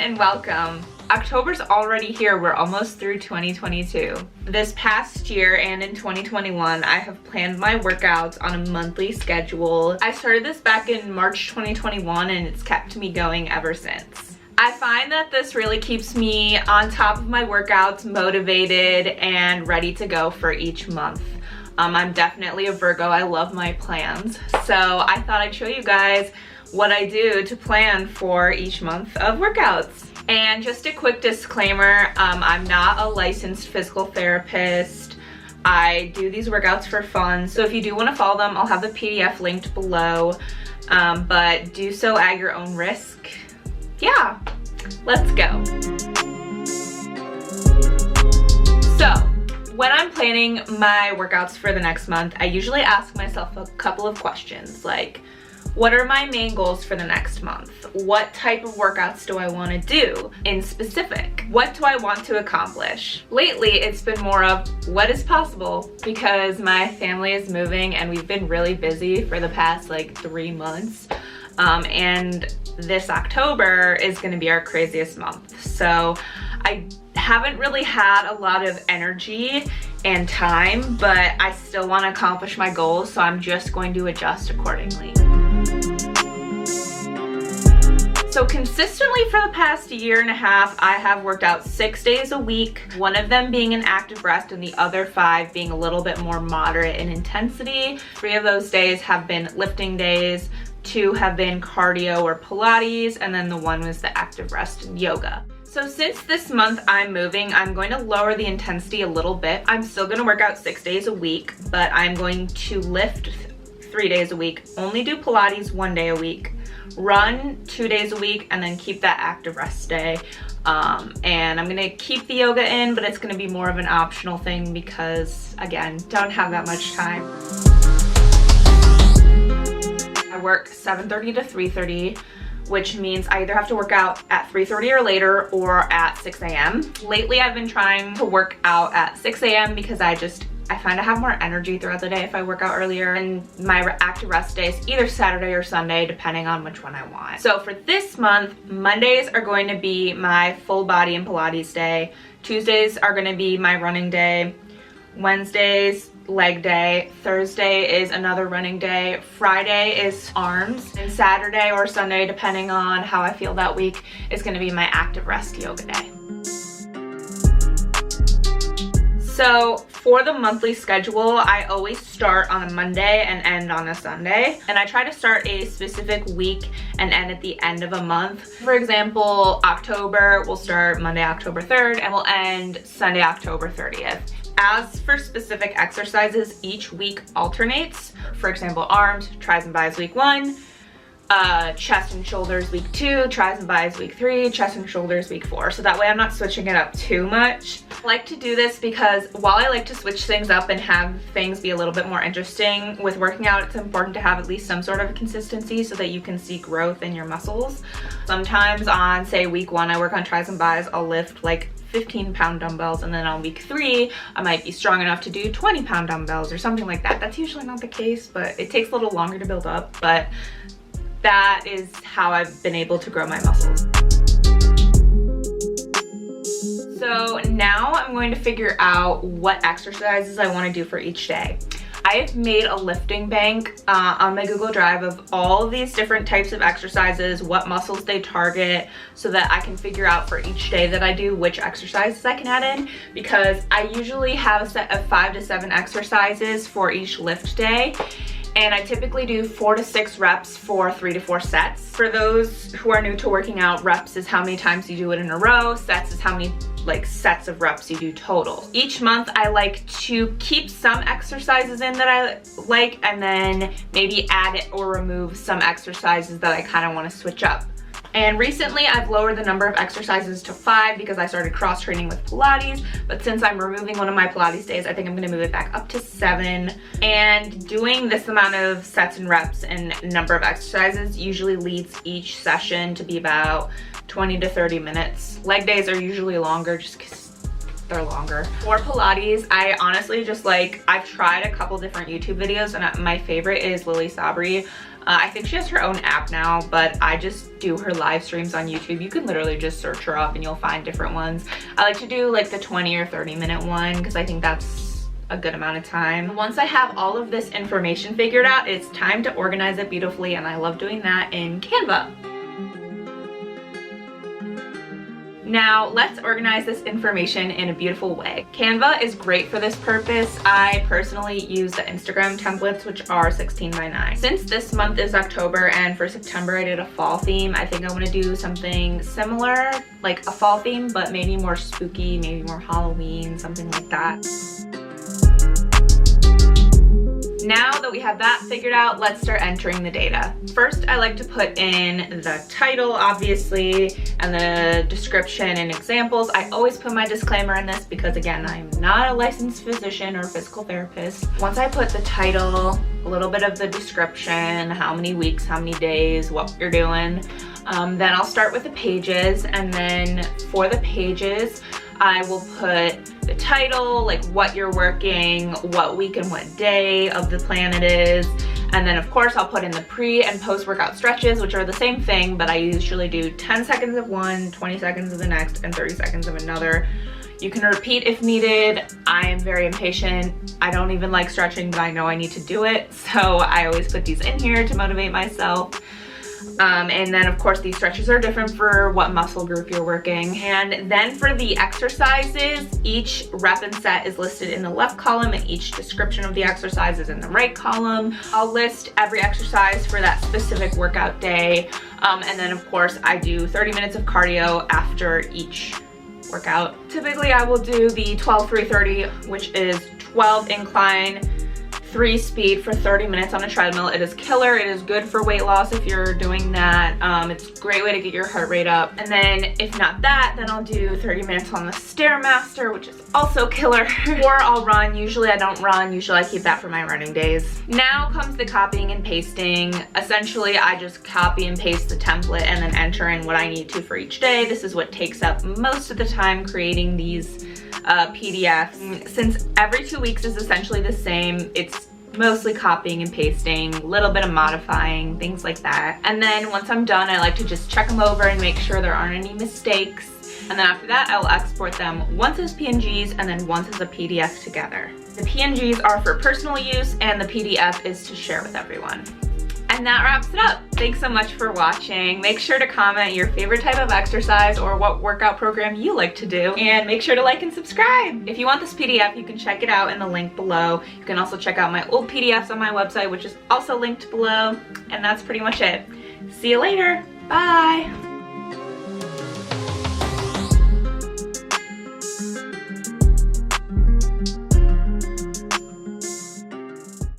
and welcome. October's already here. We're almost through 2022. This past year and in 2021, I have planned my workouts on a monthly schedule. I started this back in March 2021 and it's kept me going ever since. I find that this really keeps me on top of my workouts, motivated, and ready to go for each month. I'm definitely a Virgo. I love my plans. So I thought I'd show you guys what I do to plan for each month of workouts. And just a quick disclaimer, I'm not a licensed physical therapist. I do these workouts for fun. So if you do want to follow them, I'll have the PDF linked below. But do so at your own risk. Yeah, let's go. So when I'm planning my workouts for the next month, I usually ask myself a couple of questions like, what are my main goals for the next month? What type of workouts do I want to do in specific? What do I want to accomplish? Lately, it's been more of what is possible because my family is moving and we've been really busy for the past like 3 months. And this October is going to be our craziest month. So I haven't really had a lot of energy and time, but I still want to accomplish my goals, so I'm just going to adjust accordingly. So consistently for the past 1.5 years, I have worked out 6 days a week, one of them being an active rest and the other 5 being a little bit more moderate in intensity. 3 of those days have been lifting days, 2 have been cardio or Pilates, and then the 1 was the active rest and yoga. So since this month I'm moving, I'm going to lower the intensity a little bit. I'm still going to work out 6 days a week, but I'm going to lift 3 days a week, only do Pilates 1 day a week, run 2 days a week, and then keep that active rest day. And I'm gonna keep the yoga in, but it's gonna be more of an optional thing because, again, don't have that much time. I work 7:30 to 3:30, which means I either have to work out at 3:30 or later or at 6 a.m. Lately, I've been trying to work out at 6 a.m. because I find I have more energy throughout the day if I work out earlier, and my active rest days either Saturday or Sunday depending on which one I want. So for this month, Mondays are going to be my full body and Pilates day. Tuesdays are going to be my running day. Wednesdays, leg day. Thursday is another running day. Friday is arms, and Saturday or Sunday, depending on how I feel that week, is going to be my active rest yoga day. So for the monthly schedule, I always start on a Monday and end on a Sunday. And I try to start a specific week and end at the end of a month. For example, October, we'll start Monday, October 3rd, and we'll end Sunday, October 30th. As for specific exercises, each week alternates. For example, arms, tris and bis week 1, chest and shoulders week 2, tris and bis week 3, chest and shoulders week 4. So that way I'm not switching it up too much. I like to do this because while I like to switch things up and have things be a little bit more interesting, with working out it's important to have at least some sort of consistency so that you can see growth in your muscles. Sometimes on, say, week 1 I work on tris and bis, I'll lift like 15-pound dumbbells, and then on week 3 I might be strong enough to do 20-pound dumbbells or something like that. That's usually not the case, but it takes a little longer to build up, but that is how I've been able to grow my muscles. So now I'm going to figure out what exercises I want to do for each day. I have made a lifting bank on my Google Drive of all of these different types of exercises, what muscles they target, so that I can figure out for each day that I do which exercises I can add in, because I usually have a set of 5 to 7 exercises for each lift day. And I typically do 4 to 6 reps for 3 to 4 sets. For those who are new to working out, reps is how many times you do it in a row. Sets is how many sets of reps you do total. Each month I like to keep some exercises in that I like, and then maybe add it or remove some exercises that I kind of want to switch up. And recently I've lowered the number of exercises to 5 because I started cross training with Pilates, but since I'm removing one of my Pilates days, I think I'm gonna move it back up to 7. And doing this amount of sets and reps and number of exercises usually leads each session to be about 20 to 30 minutes. Leg days are usually longer just because they're longer. For Pilates, I honestly just I've tried a couple different YouTube videos, and my favorite is Lily Sabri. I think she has her own app now, but I just do her live streams on YouTube. You can literally just search her up and you'll find different ones. I like to do like the 20 or 30-minute one because I think that's a good amount of time. Once I have all of this information figured out, it's time to organize it beautifully, and I love doing that in Canva. Now let's organize this information in a beautiful way. Canva is great for this purpose. I personally use the Instagram templates, which are 16 by 9. Since this month is October and for September I did a fall theme, I think I want to do something similar, like a fall theme, but maybe more spooky, maybe more Halloween, something like that. Now that we have that figured out, let's start entering the data. First, I like to put in the title, obviously, and the description and examples. I always put my disclaimer in this because, again, I'm not a licensed physician or physical therapist. Once I put the title, a little bit of the description, how many weeks, how many days, what you're doing, then I'll start with the pages, and then for the pages, I will put the title, like what you're working, what week and what day of the plan it is. And then of course I'll put in the pre and post workout stretches, which are the same thing, but I usually do 10 seconds of one, 20 seconds of the next, and 30 seconds of another. You can repeat if needed. I am very impatient. I don't even like stretching, but I know I need to do it. So I always put these in here to motivate myself. And then of course these stretches are different for what muscle group you're working. And then for the exercises, each rep and set is listed in the left column and each description of the exercise is in the right column. I'll list every exercise for that specific workout day. And then of course I do 30 minutes of cardio after each workout. Typically I will do the 12-3-30, which is 12 incline, 3 speed for 30 minutes on a treadmill. It is killer. It is good for weight loss if you're doing that. It's a great way to get your heart rate up. And then if not that, then I'll do 30 minutes on the Stairmaster, which is also killer. Or I'll run. Usually I don't run. Usually I keep that for my running days. Now comes the copying and pasting. Essentially, I just copy and paste the template and then enter in what I need to for each day. This is what takes up most of the time creating these PDFs. Since every 2 weeks is essentially the same, it's mostly copying and pasting, a little bit of modifying, things like that. And then once I'm done, I like to just check them over and make sure there aren't any mistakes. And then after that, I will export them once as PNGs and then once as a PDF together. The PNGs are for personal use and the PDF is to share with everyone. And that wraps it up. Thanks so much for watching. Make sure to comment your favorite type of exercise or what workout program you like to do. And make sure to like and subscribe. If you want this PDF, you can check it out in the link below. You can also check out my old PDFs on my website, which is also linked below. And that's pretty much it. See you later. Bye.